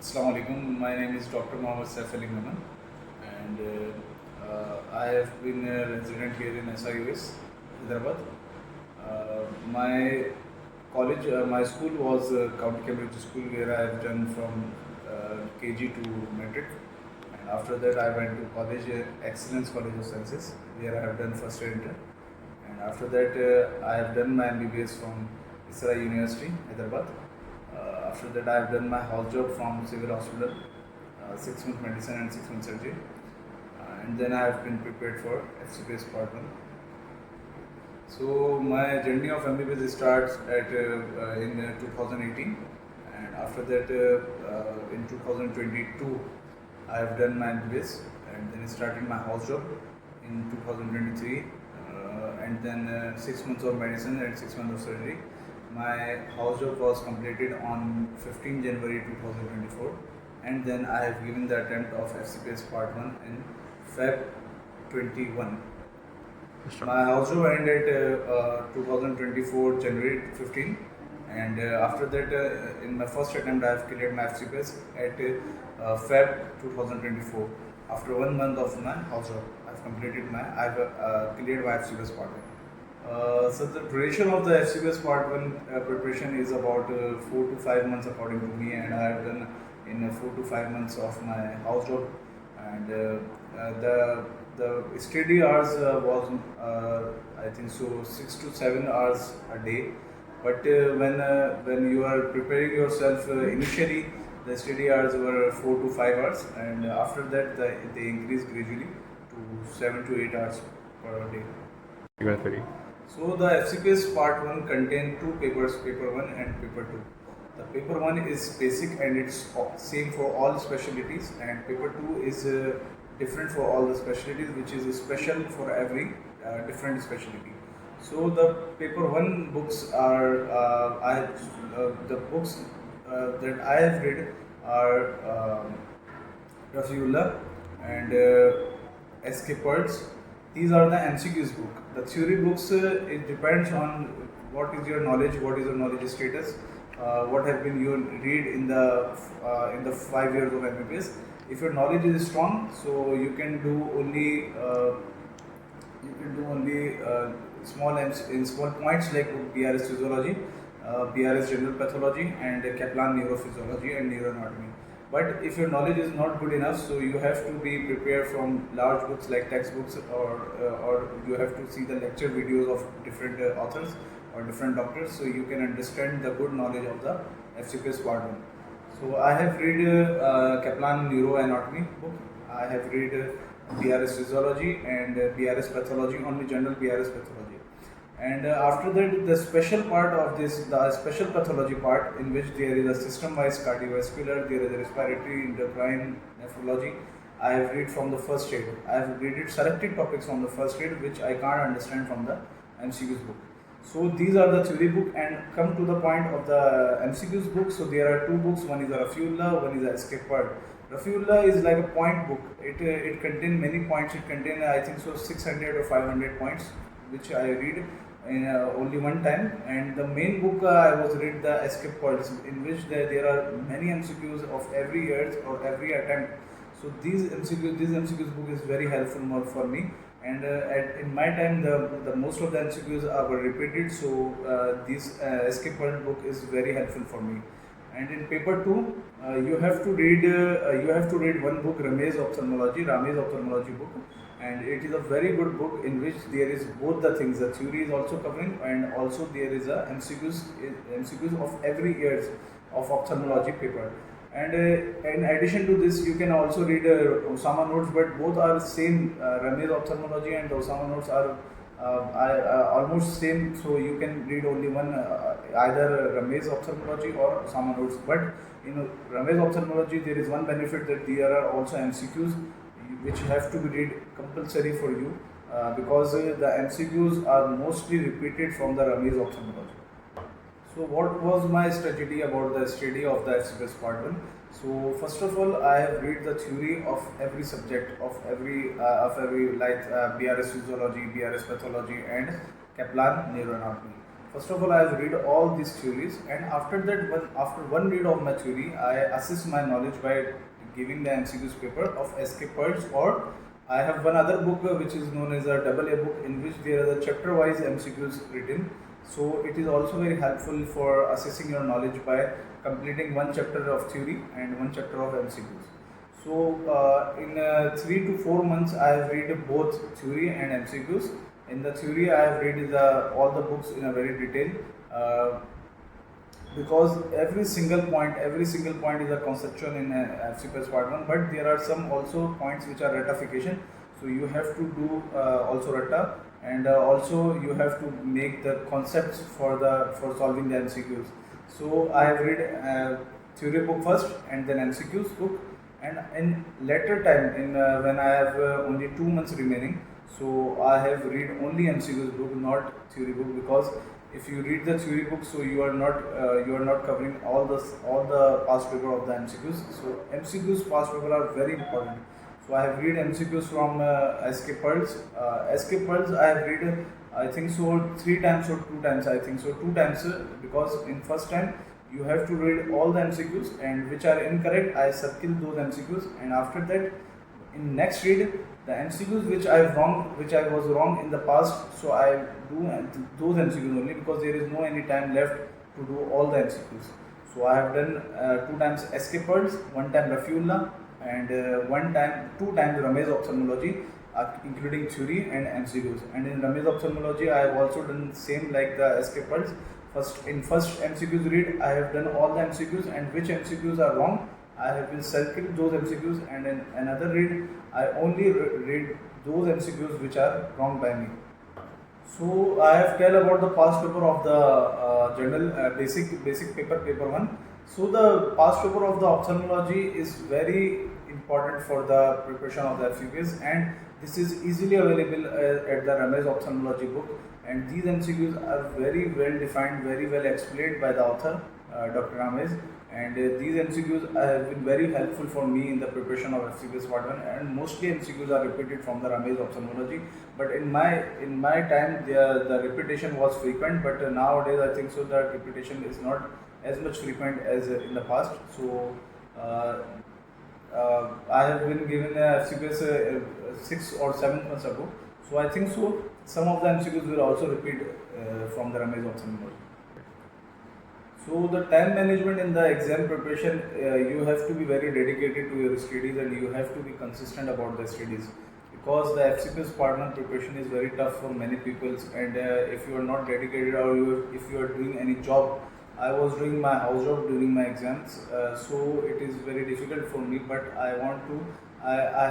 Assalamu alaikum. My name is Dr. Mohammed Saif Ali Manan, and I have been a resident here in SIUS, Hyderabad. My college, my school was County Cambridge School, where I have done from KG to metric, and after that I went to college, Excellence College of Sciences, where I have done first year inter, and after that I have done my MBBS from Isra University, Hyderabad. After that, I have done my house job from civil hospital, 6 month medicine and 6 month surgery, and then I have been prepared for FCPS Part 1. So my journey of MBBS starts in 2018, and after that in 2022 I have done my MBBS, and then started my house job in 2023, and then 6 months of medicine and 6 months of surgery. My house job was completed on 15 January 2024, and then I have given the attempt of FCPS Part 1 in Feb 21. My house job ended 2024 January 15, and after that in my first attempt I have cleared my FCPS at Feb 2024. After 1 month of my house job, I have cleared my FCPS Part 1. So the duration of the FCPS Part 1 preparation is about 4 to 5 months according to me, and I have done in 4 to 5 months of my house job, and the study hours was I think so 6 to 7 hours a day, but when you are preparing yourself initially the study hours were 4 to 5 hours, and after that they increase gradually to 7 to 8 hours per day. So the FCPS Part 1 contains two papers, Paper 1 and Paper 2. The Paper 1 is basic and it's same for all specialties, and Paper 2 is different for all the specialties, which is special for every different specialty. So the Paper 1 books are, the books that I have read are Rafiullah and Escapards. These are the MCQs book. The theory books, it depends on what is your knowledge status, what have been you read in the 5 years of MBBS. If your knowledge is strong, so you can do only small points like BRS physiology, BRS general pathology, and Kaplan neurophysiology and neuroanatomy. But if your knowledge is not good enough, so you have to be prepared from large books like textbooks, or you have to see the lecture videos of different authors or different doctors, so you can understand the good knowledge of the FCPS Part 1. So I have read Kaplan neuroanatomy book. I have read BRS physiology and BRS pathology, only general BRS pathology. And after that, the special part of this, the special pathology part, in which there is a system-wise cardiovascular, there is a respiratory, endocrine, nephrology, I have read from the first aid. I have read selected topics from the first aid which I can't understand from the MCQs book. So these are the theory book, and come to the point of the MCQs book. So there are two books, one is a Rafiullah, one is a Escapard. Rafiullah is like a point book. It contains many points. It contains I think so 600 or 500 points, which I read in only one time. And the main book I was read the escape points, in which there are many MCQs of every year or every attempt. So this MCQs book is very helpful more for me. And in my time, the most of the MCQs were repeated. So this escape point book is very helpful for me. And in paper 2, you have to read one book, Ramesh Ophthalmology book, and it is a very good book in which there is both the things. The theory is also covering, and also there is a MCQs of every year of ophthalmology paper. And in addition to this, you can also read Osama notes, but both are same. Ramesh Ophthalmology and Osama notes are almost same, so you can read only one, either Ramesh Ophthalmology or Osama notes. But in Ramesh Ophthalmology, there is one benefit, that there are also MCQs which have to be read compulsory for you, because the MCQs are mostly repeated from the Ramesh Ophthalmology. So what was my strategy about the study of the FCPS Part 1? So first of all, I have read the theory of every subject, of every like BRS physiology, BRS pathology, and Kaplan neuroanatomy. First of all, I have read all these theories, and after that, after one read of my theory, I assess my knowledge by giving the MCQs paper of SK Pearls, or I have one other book which is known as a double A book, in which there are the chapter-wise MCQs written. So it is also very helpful for assessing your knowledge by completing one chapter of theory and one chapter of MCQs. So in 3 to 4 months, I have read both theory and MCQs. In the theory, I have read all the books in a very detail, because every single point is a conceptual in FCPS Part 1, but there are some also points which are ratification. So you have to do also rata, and also you have to make the concepts for solving the MCQs. So I have read theory book first and then MCQs book, and in later time, in when I have only 2 months remaining, so I have read only MCQs book, not theory book, because if you read the theory book, so you are not covering all the past paper of the MCQs. So MCQs past paper are very important. So I have read MCQs from SK Pearls. SK Pearls I have read, I think so 3 times or 2 times. I think so 2 times, because in first time you have to read all the MCQs, and which are incorrect, I circle those MCQs, and after that in next read the MCQs which I was wrong in the past, so I do those MCQs only, because there is no any time left to do all the MCQs. So I have done 2 times SK Pearls, 1 time Rafiullah, and 2 times Ramesh Ophthalmology, including theory and MCQs. And in Ramesh Ophthalmology, I have also done same like the SK Pearls. First MCQs read, I have done all the MCQs, and which MCQs are wrong, I have been circle those MCQs, and in another read, I only read those MCQs which are wrong by me. So I have tell about the past paper of the general basic paper 1. So the past paper of the ophthalmology is very important for the preparation of the FCPS, and this is easily available at the Ramesh Ophthalmology book, and these MCQs are very well defined, very well explained by the author, Dr. Ramesh, and these MCQs have been very helpful for me in the preparation of FCPS Part 1, and mostly MCQs are repeated from the Ramesh Ophthalmology, but in my time the repetition was frequent, but nowadays I think so that repetition is not as much frequent as in the past. So I have been given a FCPS 6 or 7 months ago, so I think so some of the MCQs will also repeat from the Ramesh Ophthalmology. So the time management in the exam preparation, you have to be very dedicated to your studies, and you have to be consistent about the studies, because the FCPS Part 1 preparation is very tough for many people, and if you are not dedicated, or if you are doing any job, I was doing my house job during my exams, so it is very difficult for me, but I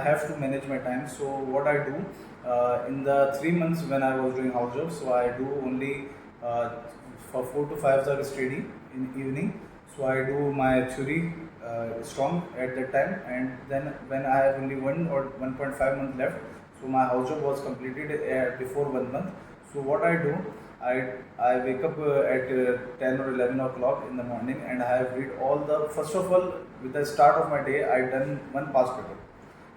have to manage my time. So what I do in the 3 months when I was doing house job, so I do only for 4 to 5 hours study in evening. So I do my theory strong at that time, and then when I have only 1 or 1.5 months left, so my house job was completed before 1 month. So what I do, I wake up at 10 or 11 o'clock in the morning, and I have read all the, first of all, with the start of my day, I done one past paper.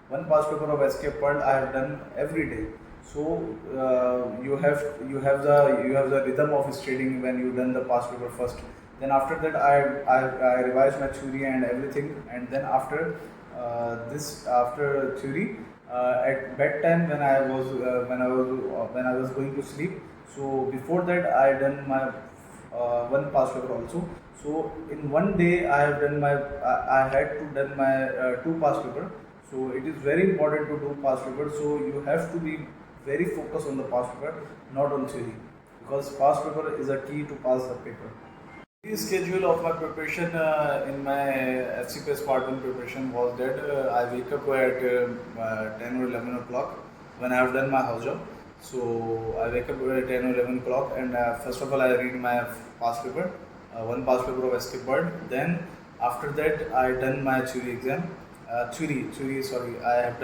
One past paper of SK Pearl I have done every day. So you have the rhythm of studying when you done the past paper first. Then after that I revise my theory and everything, and then after after theory at bedtime when I was going to sleep. So before that I done my one past paper also. So in one day I have done I had to done my 2 past paper. So it is very important to do past paper. So you have to be very focused on the past paper, not on theory, because past paper is a key to pass the paper. The schedule of my preparation in my FCPS Part 1 preparation was that I wake up at 10 or 11 o'clock when I have done my house job. So I wake up at 10 or 11 o'clock, and first of all I read my past paper, one past paper of SK Bird. Then after that I done my theory exam. Theory. Sorry, I had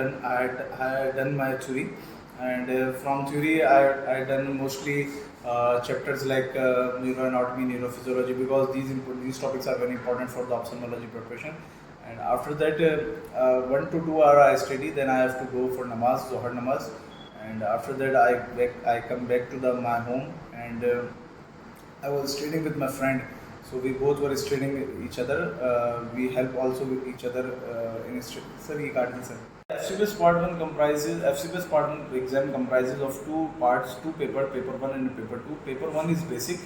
done my theory, and from theory I done mostly chapters like neuroanatomy, neurophysiology, because these topics are very important for the ophthalmology preparation. And after that 1 to 2 hours I study. Then I have to go for namaz, Zohar namaz, and after that I come back to my home, and I was studying with my friend, so we both were studying each other. We help also with each other in study. Sir, ये काट दी sir. FCPS Part 1 comprises FCPS Part 1 exam comprises of two parts, two paper 1 and paper 2. Paper 1 is basic.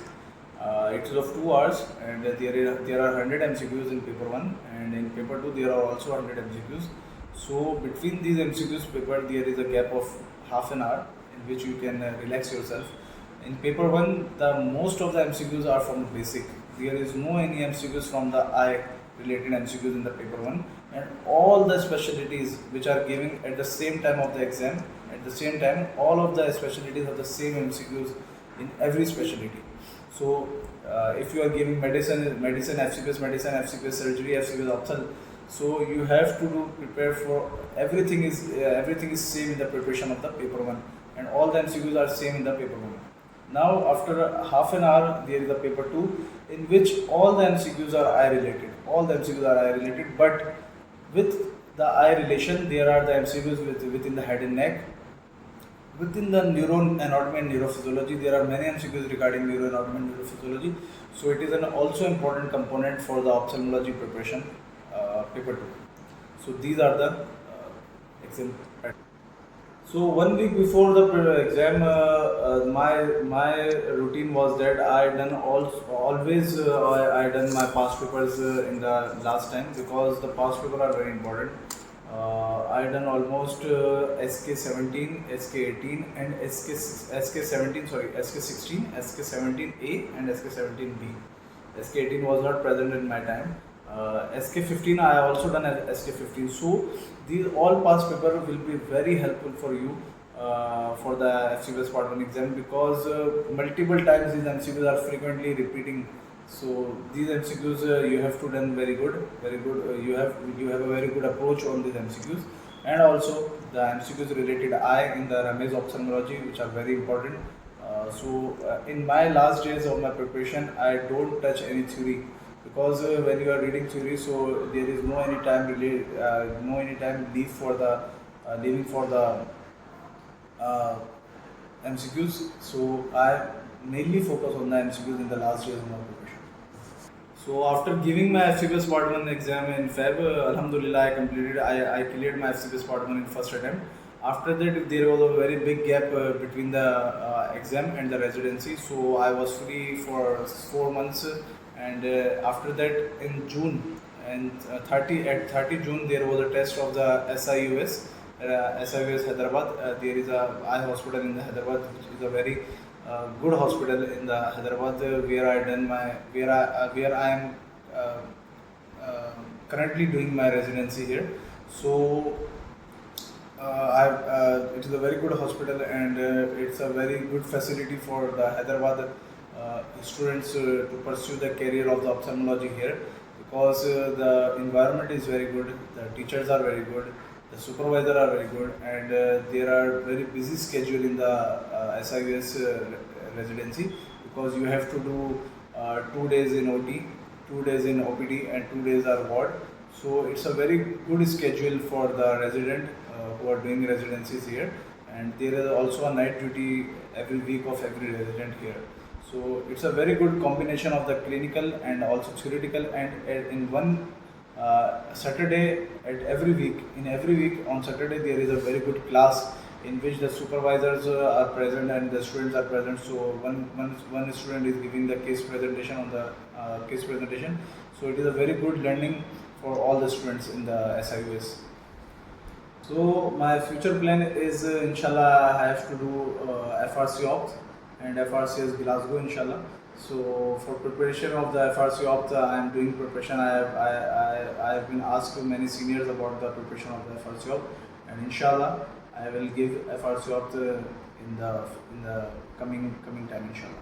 It is of 2 hours, and there are 100 MCQs in paper 1, and in paper 2 there are also 100 MCQs. So between these MCQs paper there is a gap of half an hour in which you can relax yourself. In paper 1, the most of the MCQs are from the basic. There is no any MCQs from the eye related MCQs in the paper 1, and all the specialties which are given at the same time of the exam, at the same time all of the specialties have the same MCQs in every specialty. So if you are giving medicine, FCPS surgery, FCPS ophthalmology, so you have to prepare for everything is same in the preparation of the paper 1, and all the MCQs are same in the paper 1. Now after half an hour there is a paper 2 in which all the MCQs are eye related. All the MCQs are eye related, but with the eye relation there are the MCQs within the head and neck. Within the neuron anatomy and neurophysiology, there are many MCQs regarding neuroanatomy and neurophysiology. So it is an also important component for the ophthalmology preparation, paper 2. So these are the exam patterns. So 1 week before the exam, my routine was that I done always I done my past papers in the last time, because the past papers are very important. I done almost SK17, SK18 and SK16, SK17A and SK17B. SK18 was not present in my time. SK15 I also done SK15. So these all past paper will be very helpful for you for the FCPS Part 1 exam, because multiple times these MCQs are frequently repeating. So these MCQs you have to done very good. You have a very good approach on these MCQs, and also the MCQs related eye in the Ramesh ophthalmology, which are very important. In my last days of my preparation, I don't touch any theory, because when you are reading theory, so there is no any time leave for the leaving for the MCQs. So I mainly focus on the MCQs in the last days of my preparation. So after giving my FCPS Part 1 exam in Feb, Alhamdulillah, I cleared my FCPS Part 1 in first attempt. After that, there was a very big gap between the exam and the residency. So I was free for 4 months, and after that in June, and 30 June there was a test of the SIUS, Hyderabad. There is a eye hospital in the Hyderabad, which is a very good hospital in the Hyderabad, where I am currently doing my residency here. So it is a very good hospital, and it's a very good facility for the Hyderabad students to pursue the career of the ophthalmology here, because the environment is very good, the teachers are very good, the supervisors are very good, and there are very busy schedule in the SIUS residency, because you have to do 2 days in OT, 2 days in OPD, and 2 days are ward. So it's a very good schedule for the resident who are doing residencies here, and there is also a night duty every week of every resident here. So it's a very good combination of the clinical and also theoretical, and in one Saturday at every week. In every week on Saturday there is a very good class in which the supervisors are present and the students are present. So one student is giving the case presentation on the case presentation. So it is a very good learning for all the students in the SIUS. So my future plan is inshallah I have to do FRC Opt and FRCS Glasgow inshallah. So for preparation of the FRC Opt, I am doing preparation. I have been asked many seniors about the preparation of the FRC Opt, and inshallah I will give FRC Opt in the coming time inshallah.